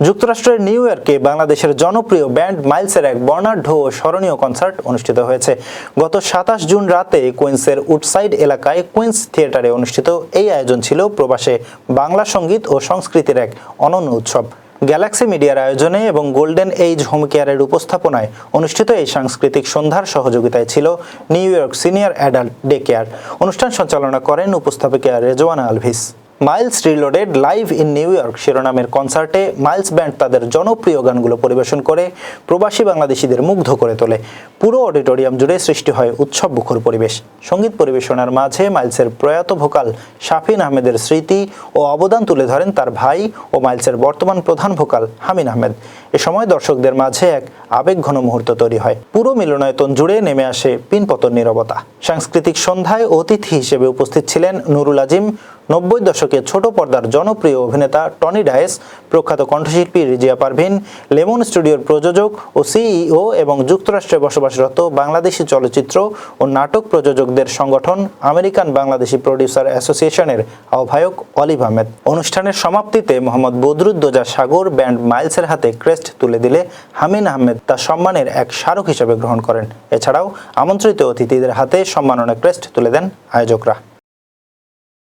যুক্তরাষ্ট্রের নিউ ইয়র্কে বাংলাদেশের জনপ্রিয় ব্যান্ড মাইলসের এক বর্ণাঢ্য ও স্মরণীয় কনসার্ট অনুষ্ঠিত হয়েছে। গত ২৭ জুন রাতে কুইন্সের উডসাইড এলাকায় কুইন্স থিয়েটারে অনুষ্ঠিত এই আয়োজন ছিল প্রবাসে বাংলা সঙ্গীত ও সংস্কৃতির এক অনন্য উৎসব। গ্যালাক্সি মিডিয়ার আয়োজনে এবং গোল্ডেন এইজ হোম কেয়ারের উপস্থাপনায় অনুষ্ঠিত এই সাংস্কৃতিক সন্ধ্যার সহযোগিতায় ছিল New York senior adult day care. অনুষ্ঠান সঞ্চালনা করেন উপস্থাপিকা Rezwana Alvis. Miles reloaded live in New York শিরোনামের কনসার্টে মাইলস ব্যান্ড তাদের জনপ্রিয় গানগুলো পরিবেশন করে প্রবাসী বাংলাদেশিদের মুগ্ধ করে তোলে। পুরো অডিটোরিয়াম জুড়ে সৃষ্টি হয় উৎসব মুখর পরিবেশ। সঙ্গীত পরিবেশনার মাঝে মাইলসের প্রয়াত ভোকাল শাফিন আহমেদের স্মৃতি ও অবদান তুলে ধরেন তার ভাই ও মাইলসের বর্তমান প্রধান ভোকাল হামিন আহমেদ। এ সময় দর্শকদের মাঝে এক আবেগঘন মুহূর্ত তৈরি হয়। পুরো মিলনায়তন জুড়ে নেমে আসে পিনপতন নীরবতা। সাংস্কৃতিক সন্ধ্যায় অতিথি হিসেবে উপস্থিত ছিলেন নুরুল আজিম, ৯০ দশকে ছোট পর্দার জনপ্রিয় অভিনেতা টনি ডায়েস, প্রখ্যাত কণ্ঠশিল্পী রিজিয়া পারভিন, লেমন স্টুডিওর প্রযোজক ও সিইও এবং যুক্তরাষ্ট্রে বসবাসরত বাংলাদেশি চলচ্চিত্র ও নাটক প্রযোজকদের সংগঠন আমেরিকান বাংলাদেশি প্রডিউসার অ্যাসোসিয়েশনের আহ্বায়ক অলিভ আহমেদ। অনুষ্ঠানের সমাপ্তিতে মোহাম্মদ বদরুদ্দোজা সাগর ব্যান্ড মাইলসের হাতে ক্রেস্ট তুলে দিলে হামিন আহমেদ তা সম্মানের এক স্মারক হিসেবে গ্রহণ করেন। এছাড়াও আমন্ত্রিত অতিথিদের হাতে সম্মাননা ক্রেস্ট তুলে দেন আয়োজকরা।